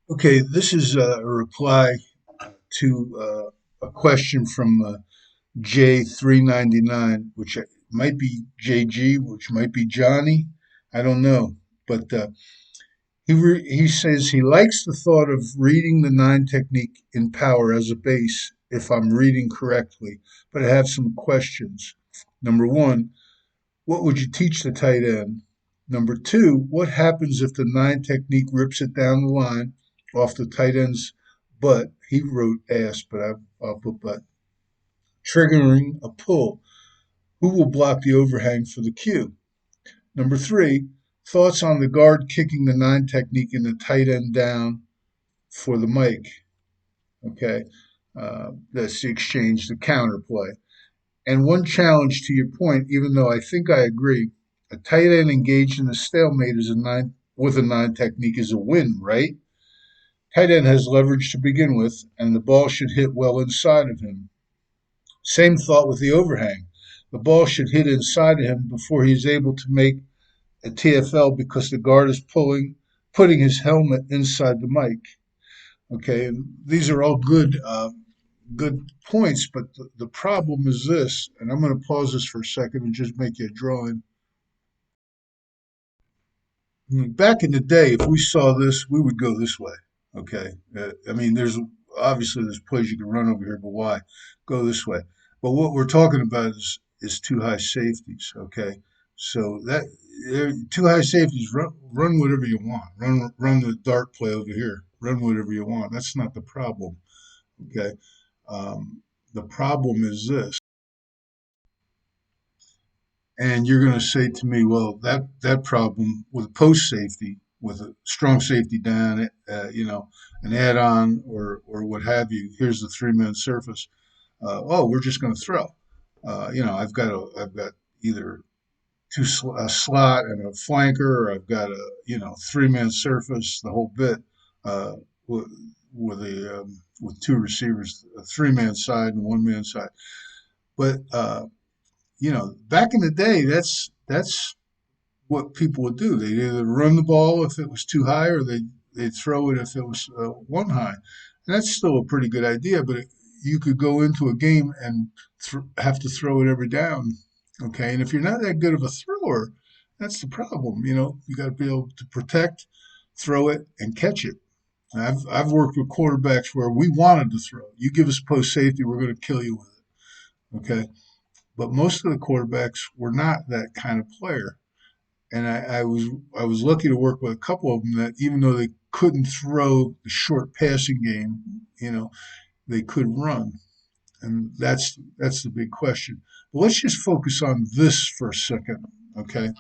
Okay, this is a reply to a question from J399, which might be JG, which might be Johnny. I don't know. But he says he likes the thought of reading the nine technique in power as a base, if I'm reading correctly, but I have some questions. Number one, what would you teach the tight end? Number two, what happens if the nine technique rips it down the line off the tight end's butt? He wrote ass, but I'll put butt. Triggering a pull. Who will block the overhang for the cue? Number three, thoughts on the guard kicking the nine technique and the tight end down for the mic. Okay, that's the exchange, the counterplay. And one challenge to your point, even though I think I agree, a tight end engaged in a stalemate is a nine with a nine technique is a win, right? Tight end has leverage to begin with, and the ball should hit well inside of him. Same thought with the overhang. The ball should hit inside of him before he's able to make a TFL because the guard is putting his helmet inside the mic. Okay, and these are all good points, but the problem is this, and I'm going to pause this for a second and just make you a drawing. Back in the day, if we saw this, we would go this way. Okay, I mean, there's plays you can run over here, but why go this way? But what we're talking about is two high safeties. Okay, so two high safeties run whatever you want. Run the dart play over here. Run whatever you want. That's not the problem. Okay, the problem is this. And you're going to say to me, well, that problem with post safety, with a strong safety down, an add-on or what have you. Here's the three-man surface. We're just going to throw. I've got either a slot and a flanker, or I've got a three-man surface, the whole bit, with with two receivers, a three-man side and one-man side. But back in the day, that's what people would do. They'd either run the ball if it was too high, or they'd throw it if it was one high. And that's still a pretty good idea, but you could go into a game and have to throw it every down. Okay, and if you're not that good of a thrower, that's the problem. You got to be able to protect, throw it, and catch it. I've worked with quarterbacks where we wanted to throw. You give us post safety, we're going to kill you with it. Okay, but most of the quarterbacks were not that kind of player. And I was lucky to work with a couple of them that even though they couldn't throw the short passing game, they could run, and that's the big question. But let's just focus on this for a second, okay?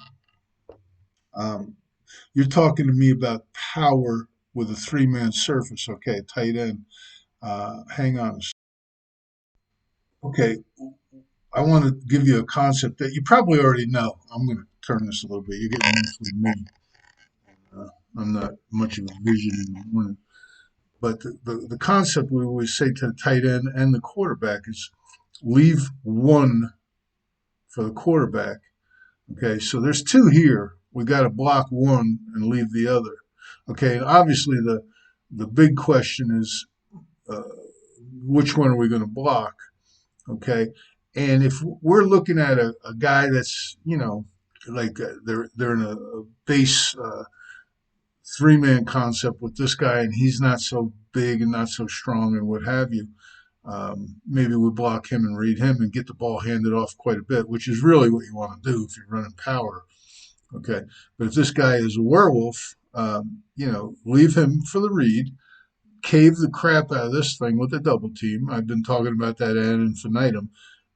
Um, you're talking to me about power with a three-man surface, okay? Tight end. Hang on a second. Okay, I want to give you a concept that you probably already know. I'm going to turn this a little bit. You're getting this with me. Uh, I'm not much of a vision in the morning. But the concept we always say to the tight end and the quarterback is leave one for the quarterback. Okay, so there's two here. We got to block one and leave the other. Okay, and obviously the big question is uh, which one are we going to block? Okay, and if we're looking at a guy that's like they're in a base three-man concept with this guy, and he's not so big and not so strong and what have you. Maybe we block him and read him and get the ball handed off quite a bit, which is really what you want to do if you're running power. Okay, but if this guy is a werewolf, leave him for the read, cave the crap out of this thing with a double team. I've been talking about that ad infinitum.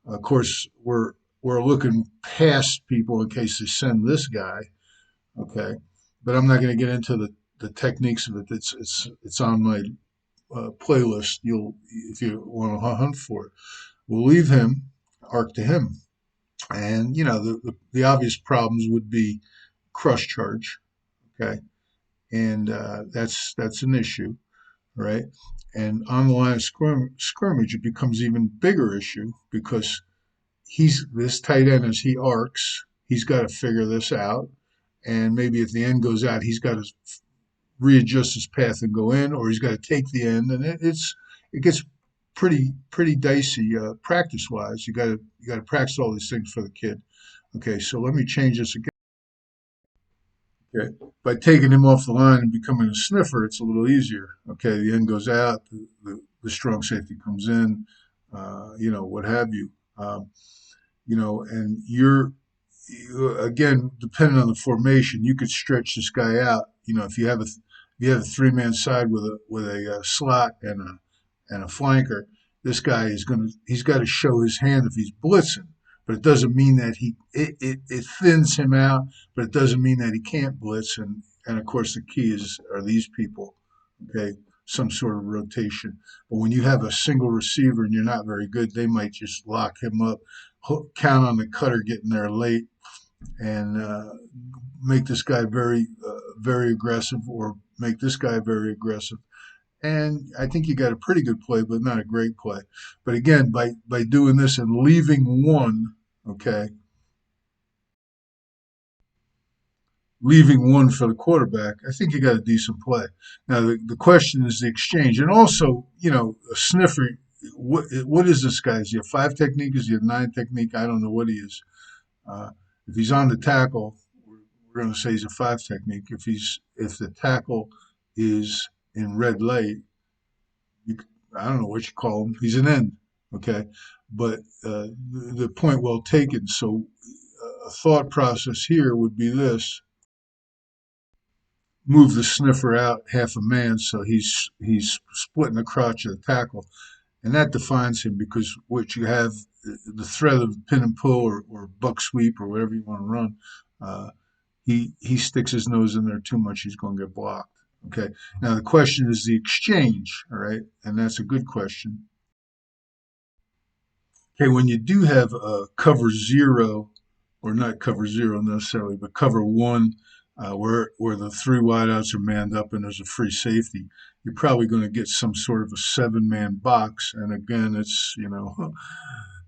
Of course, we're looking past people in case they send this guy. Okay, but I'm not going to get into the techniques of it. It's on my playlist. You'll if you want to hunt for it. We'll leave him, arc to him, and the obvious problems would be crush charge. Okay, and that's an issue, right? And on the line of scrimmage, it becomes even bigger issue because he's this tight end as he arcs. He's got to figure this out, and maybe if the end goes out, he's got to readjust his path and go in, or he's got to take the end, and it gets pretty dicey practice wise. You got to practice all these things for the kid. Okay, so let me change this again. Okay, by taking him off the line and becoming a sniffer, it's a little easier. Okay, the end goes out, the strong safety comes in, what have you. And again, depending on the formation, you could stretch this guy out. If you have a three-man side with a slot and a flanker, this guy he's got to show his hand if he's blitzing. But it doesn't mean that it thins him out, but it doesn't mean that he can't blitz. And of course, the key are these people, okay, some sort of rotation. But when you have a single receiver and you're not very good, they might just lock him up, count on the cutter getting there late, and make this guy very aggressive, or make this guy very aggressive. And I think you got a pretty good play, but not a great play. But again, by doing this and leaving one, okay, leaving one for the quarterback, I think you got a decent play. Now the question is the exchange, and also a sniffer. What is this guy? Is he a five technique? Is he a nine technique? I don't know what he is. Uh, if he's on the tackle, we're going to say he's a five technique. If the tackle is in red light, you, I don't know what you call him. He's an end, okay. But the point well taken. So a thought process here would be this: move the sniffer out half a man, so he's splitting the crotch of the tackle, and that defines him, because what you have, the threat of pin and pull, or buck sweep, or whatever you want to run. Uh, he sticks his nose in there too much, he's going to get blocked. Okay. Now the question is the exchange, all right, and that's a good question. Okay, when you do have cover zero, or not cover zero necessarily, but cover one, where the three wideouts are manned up and there's a free safety, you're probably going to get some sort of a seven-man box. And again, it's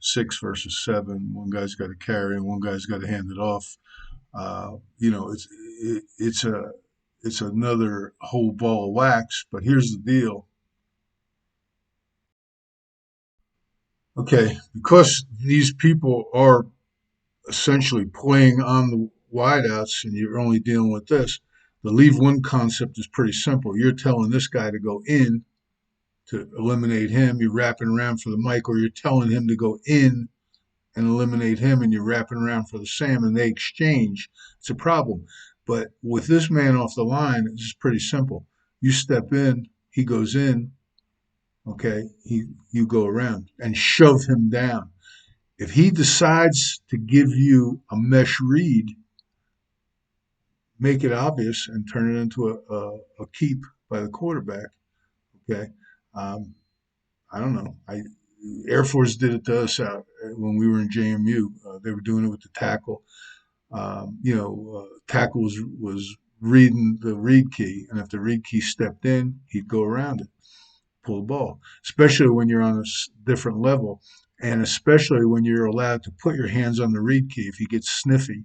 six versus seven. One guy's got to carry and one guy's got to hand it off. Uh, you know, it's it's another whole ball of wax. But here's the deal. Okay, because these people are essentially playing on the wideouts, and you're only dealing with this. The leave one concept is pretty simple. You're telling this guy to go in to eliminate him. You're wrapping around for the Mike, or you're telling him to go in and eliminate him, and you're wrapping around for the Sam, and they exchange. It's a problem. But with this man off the line, it's just pretty simple. You step in, he goes in, okay, you go around and shove him down. If he decides to give you a mesh read, make it obvious and turn it into a keep by the quarterback. Okay, um, I don't know. Air Force did it to us out when we were in JMU. They were doing it with the tackle. Tackle was reading the read key, and if the read key stepped in, he'd go around it, pull the ball. Especially when you're on a different level, and especially when you're allowed to put your hands on the read key. If he gets sniffy,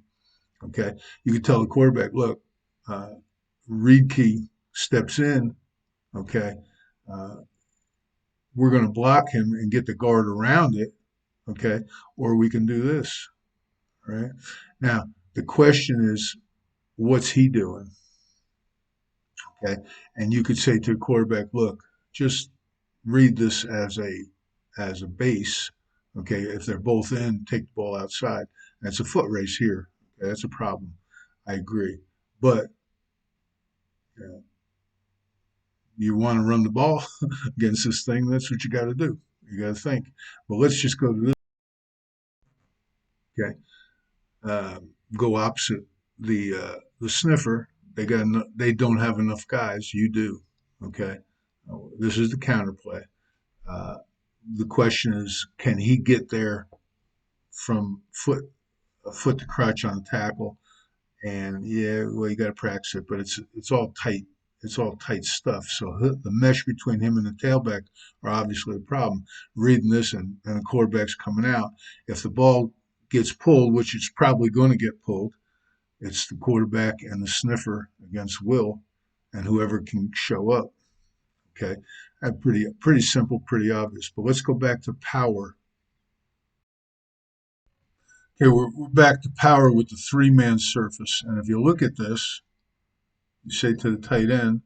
okay, you can tell the quarterback, look, uh, read key steps in, okay, uh, we're going to block him and get the guard around it, okay, or we can do this, right? Now, the question is, what's he doing, okay? And you could say to the quarterback, look, just read this as a base, okay? If they're both in, take the ball outside. That's a foot race here. Okay? That's a problem. I agree, but uh, you want to run the ball against this thing, that's what you got to do. You got to think. But let's just go to this. Okay, uh, go opposite the sniffer. They don't have enough guys. You do. Okay, this is the counterplay. Uh, the question is, can he get there from foot to crotch on tackle? And yeah, well, you got to practice it, but it's all tight. It's all tight stuff. So the mesh between him and the tailback are obviously a problem. Reading this, and the quarterback's coming out. If the ball gets pulled, which it's probably going to get pulled, it's the quarterback and the sniffer against Will. and whoever can show up. Okay, that pretty simple, pretty obvious. But let's go back to power. Okay, we're back to power with the three-man surface. And if you look at this, you say to the tight end,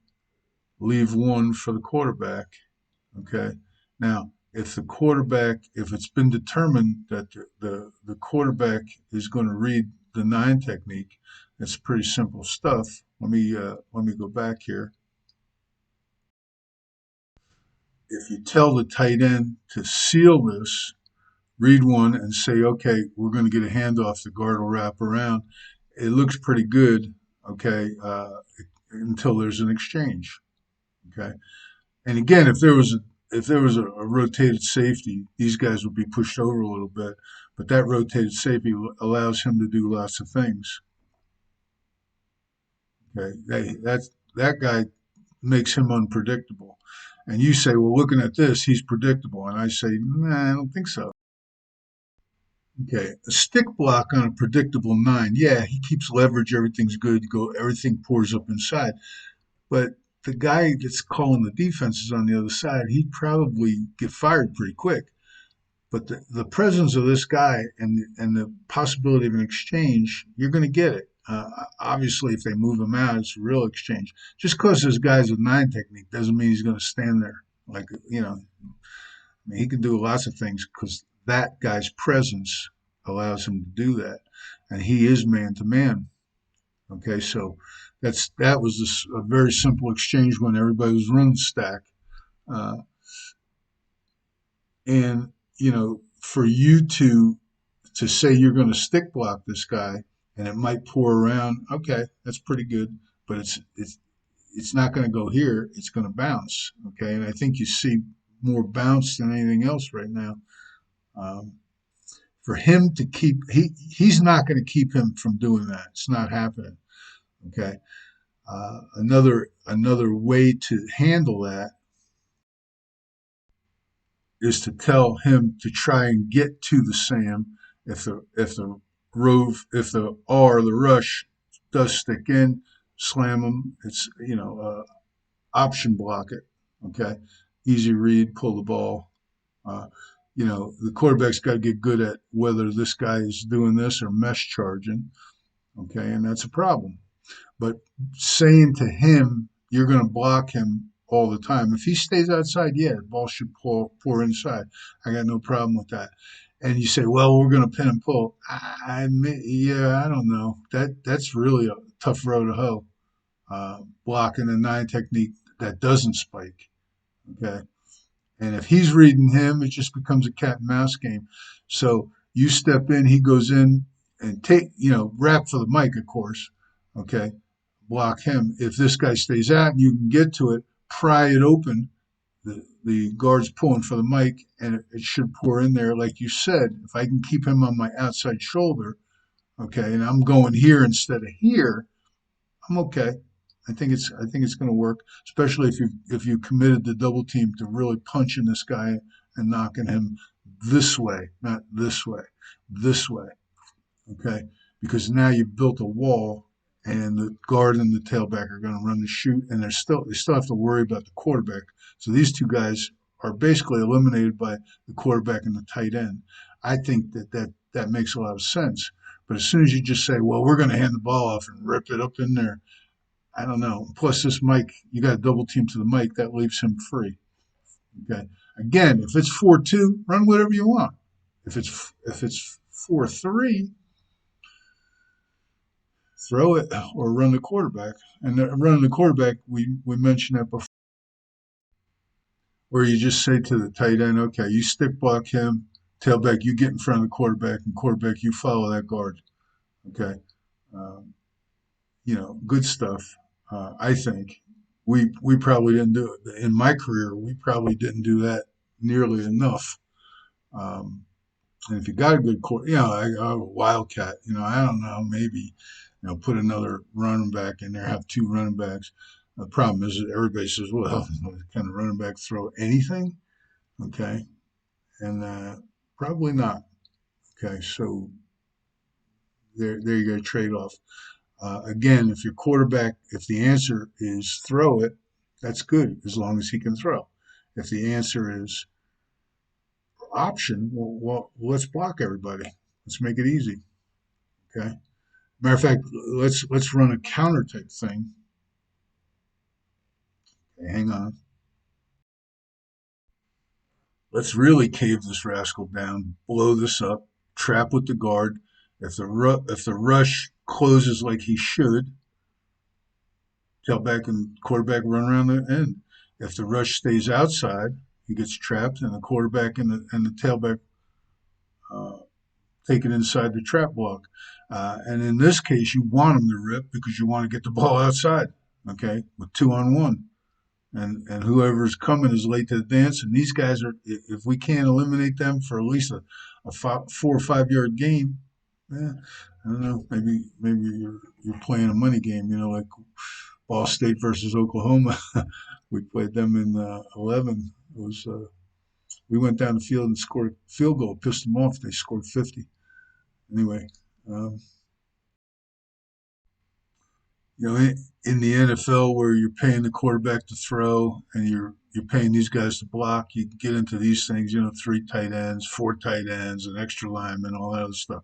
leave one for the quarterback. Okay. Now, if it's been determined that the quarterback is going to read the nine technique, it's pretty simple stuff. Let me go back here. If you tell the tight end to seal this, read one and say, okay, we're going to get a handoff. The guard will wrap around. It looks pretty good. Okay, until there's an exchange. Okay. And again, if there was a rotated safety, these guys would be pushed over a little bit. But that rotated safety allows him to do lots of things. Okay, that guy makes him unpredictable. And you say, well, looking at this, he's predictable. And I say, nah, I don't think so. Okay, a stick block on a predictable nine. Yeah, he keeps leverage. Everything's good. Everything pours up inside. But the guy that's calling the defenses on the other side, he'd probably get fired pretty quick. But the presence of this guy and the possibility of an exchange, you're going to get it. Obviously, if they move him out, it's a real exchange. Just because this guy's a nine technique doesn't mean he's going to stand there. Like, I mean, he can do lots of things because that guy's presence allows him to do that. And he is man to man. Okay, so that was a very simple exchange when everybody was running stack. Uh, and for you to say you're going to stick block this guy and it might pour around, okay, that's pretty good, but it's not going to go here. It's going to bounce. Okay, and I think you see more bounce than anything else right now. Um, for him to he's not going to keep him from doing that. It's not happening. Okay. Another way to handle that is to tell him to try and get to the SAM if the R, the rush, does stick in, slam him. It's option block it. Okay, easy read, pull the ball. Uh, the quarterback's got to get good at whether this guy is doing this or mesh charging. Okay, and that's a problem. But saying to him, you're going to block him all the time. If he stays outside, yeah, the ball should pour inside. I got no problem with that. And you say, well, we're going to pin and pull. Yeah, I don't know. That's really a tough row to hoe. Blocking a nine technique that doesn't spike. Okay. And if he's reading him, it just becomes a cat and mouse game. So you step in, he goes in and rap for the mic, of course. Okay. Block him. If this guy stays out and you can get to it, pry it open. The guard's pulling for the mic and it should pour in there. Like you said, if I can keep him on my outside shoulder, okay, and I'm going here instead of here, I'm okay. I think it's going to work, especially if you committed the double team to really punching this guy and knocking him this way, not this way, this way. Okay, because now you've built a wall, and the guard and the tailback are going to run the shoot, and they still have to worry about the quarterback. So these two guys are basically eliminated by the quarterback and the tight end. I think that makes a lot of sense. But as soon as you just say, well, we're going to hand the ball off and rip it up in there, I don't know. Plus, this Mike, you got a double team to the Mike, that leaves him free. Okay. Again, if it's 4-2, run whatever you want. If it's 4-3, throw it or run the quarterback. And running the quarterback, we mentioned that before, where you just say to the tight end, okay, you stick block him, tailback, you get in front of the quarterback, and quarterback, you follow that guard. Okay. Um, good stuff. I think we probably didn't do it in my career. We probably didn't do that nearly enough. Um, and if you got a good court, a wildcat. I don't know, maybe put another running back in there, have two running backs. The problem is that everybody says, well, can a running back throw anything? Okay, and probably not. Okay, so there you go, trade off. Again, if your quarterback, if the answer is throw it, that's good as long as he can throw. If the answer is option, well, let's block everybody. Let's make it easy. Okay. Matter of fact, let's run a counter type thing. Okay, hang on. Let's really cave this rascal down, blow this up, trap with the guard. If the rush closes like he should, tailback and quarterback run around the end. If the rush stays outside, he gets trapped, and the quarterback and the tailback uh, take it inside the trap block. And in this case, you want him to rip because you want to get the ball outside. Okay, with 2-on-1. And whoever's coming is late to the dance. And these guys are, if we can't eliminate them for at least a 4 or 5 yard gain, yeah, I don't know. Maybe you're playing a money game. Like Ball State versus Oklahoma. We played them in 11. It was we went down the field and scored a field goal, pissed them off. They scored 50. Anyway, um, in the NFL where you're paying the quarterback to throw and you're paying these guys to block, you get into these things, 3 tight ends, 4 tight ends, an extra lineman, all that other stuff.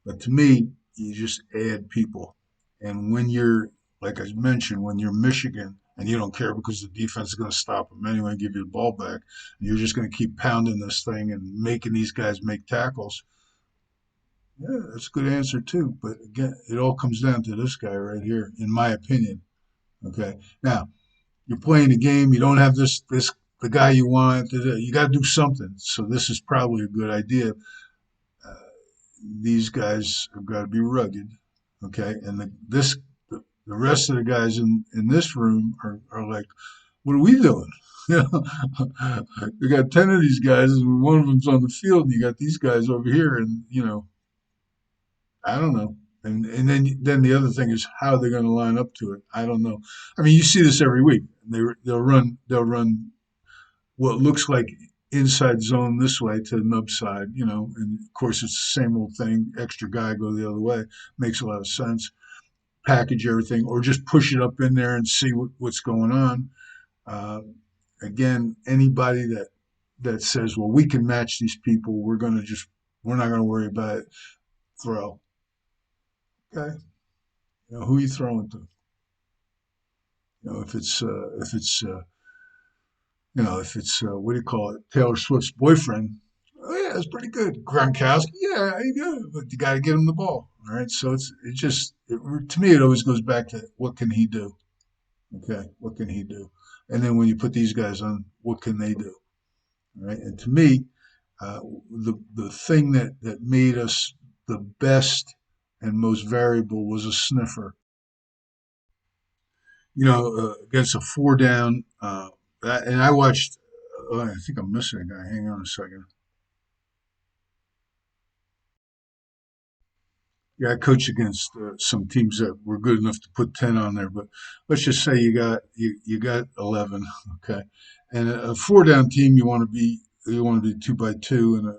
But to me, you just add people. And when you're, like I mentioned, when you're Michigan and you don't care because the defense is going to stop them anyway and give you the ball back, and you're just going to keep pounding this thing and making these guys make tackles. Yeah, that's a good answer too. But again, it all comes down to this guy right here, in my opinion. Okay. Now, you're playing a game. You don't have this the guy you want. You got to do something. So this is probably a good idea. Uh, these guys have got to be rugged. Okay. And the rest of the guys in this room are like, what are we doing? You know, we got 10 of these guys, and one of them's on the field, and you got these guys over here, and I don't know. And then the other thing is how they're going to line up to it. I don't know. I mean, you see this every week. They'll run what looks like inside zone this way to the nub side, and of course it's the same old thing. Extra guy go the other way. Makes a lot of sense. Package everything, or just push it up in there and see what's going on. Uh, Again, anybody that says, "Well, we can match these people. We're not going to worry about it." Throw. Okay. Who are you throwing to? If it's what do you call it? Taylor Swift's boyfriend. Oh yeah, it's pretty good. Gronkowski. Yeah, he good, but you got to get him the ball. All right. So to me it always goes back to what can he do? Okay, what can he do? And then when you put these guys on, what can they do? All right. And to me, the thing that made us the best and most variable was a sniffer. Against a 4 down. And I watched. I think I'm missing a guy. Hang on a second. Yeah, I coached against some teams that were good enough to put 10 on there, but let's just say you got 11, okay. And a 4 down team you want to be 2 by 2, and a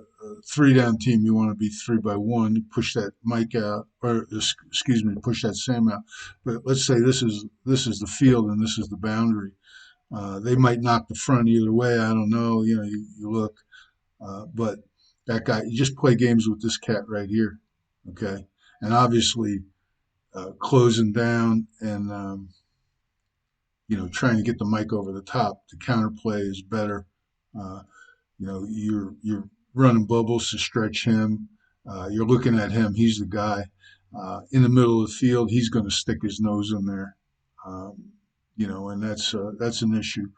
3 down team you want to be 3 by 1. You push that Mike out, or excuse me, push that Sam out. But let's say this is the field and this is the boundary. They might knock the front either way. I don't know. You look, but that guy, you just play games with this cat right here, okay? And obviously, closing down and trying to get the mic over the top. The counterplay is better. Uh, you're running bubbles to stretch him. You're looking at him. He's the guy in the middle of the field. He's going to stick his nose in there. Um, and that's an issue.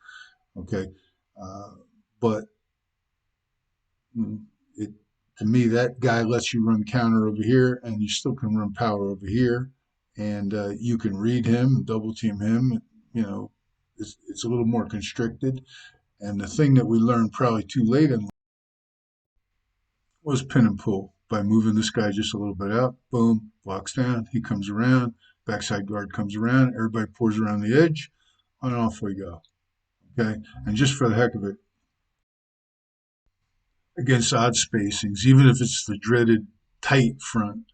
Okay, uh, but mm, it to me that guy lets you run counter over here, and you still can run power over here, and you can read him, double team him. You know, it's a little more constricted. And the thing that we learned probably too late in was pin and pull by moving this guy just a little bit out. Boom, blocks down. He comes around. Backside guard comes around. Everybody pours around the edge, and off we go. Okay, and just for the heck of it, against odd spacings, even if it's the dreaded tight front,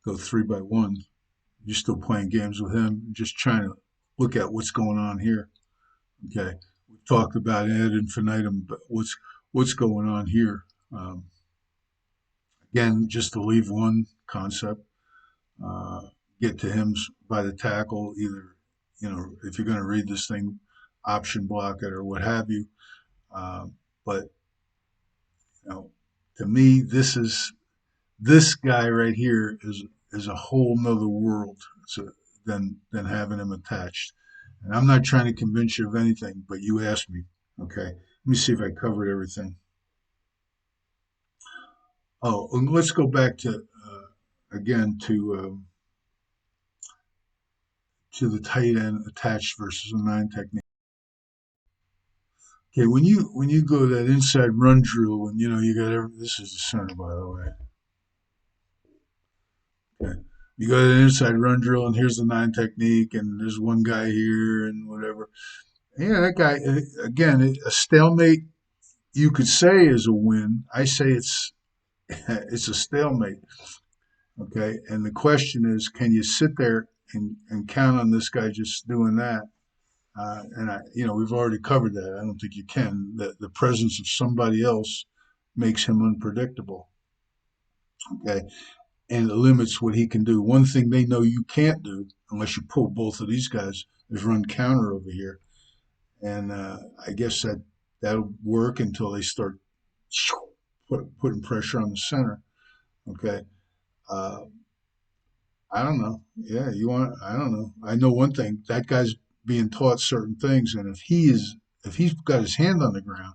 go 3 by 1. You're still playing games with him, just trying to look at what's going on here. Okay, we've talked about ad infinitum, but what's going on here? Um, Again, just to leave one concept, uh, get to him by the tackle. Either if you're going to read this thing, option block it or what have you. But to me, this guy right here is a whole nother world than having him attached. And I'm not trying to convince you of anything, but you asked me. Okay, let me see if I covered everything. Oh, and let's go back to again to the tight end attached versus a nine technique. Okay, when you go to that inside run drill, and you got this is the center, by the way. Okay, you go to the inside run drill, and here's the nine technique, and there's one guy here, and whatever. Yeah, that guy again. A stalemate you could say is a win. I say it's it's a stalemate. Okay, and the question is, can you sit there and count on this guy just doing that? We've already covered that. I don't think you can. The presence of somebody else makes him unpredictable. Okay, and it limits what he can do. One thing they know you can't do, unless you pull both of these guys, is run counter over here. And I guess that'll work until they start putting pressure on the center. Okay, uh, I don't know. Yeah, you want? I don't know. I know one thing. That guy's being taught certain things, and if he's got his hand on the ground,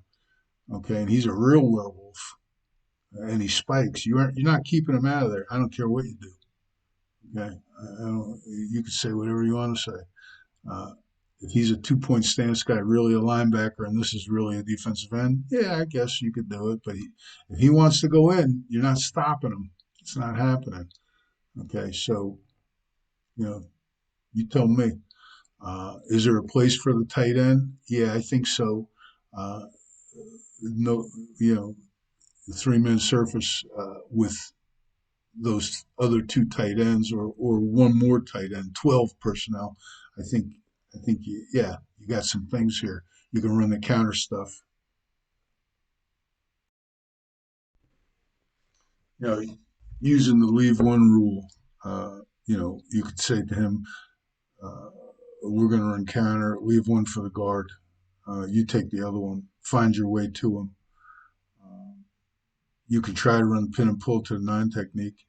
okay, and he's a real werewolf, and he spikes, you're not keeping him out of there. I don't care what you do. Okay, I don't, you can say whatever you want to say. Uh, if he's a 2 point stance guy, really a linebacker, and this is really a defensive end, yeah, I guess you could do it. But if he wants to go in, you're not stopping him. It's not happening. Okay, so you know, you tell me. Is there a place for the tight end? Yeah, I think so. Uh, no, the three-man surface with those other two tight ends or one more tight end, 12 personnel. I think yeah, you got some things here. You can run the counter stuff. You know, using the leave one rule. You could say to him, uh, "We're going to run counter. Leave one for the guard. You take the other one. Find your way to him." You could try to run pin and pull to the nine technique.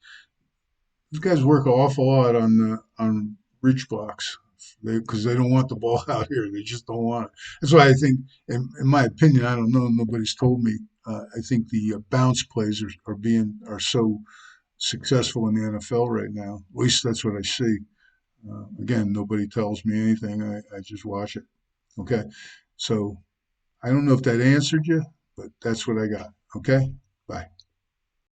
These guys work an awful lot on reach blocks because they don't want the ball out here. They just don't want it. That's why I think, in my opinion, I don't know. Nobody's told me. I think the bounce plays are so successful in the NFL right now. At least that's what I see. Again, nobody tells me anything. I just watch it. Okay, so I don't know if that answered you, but that's what I got. Okay.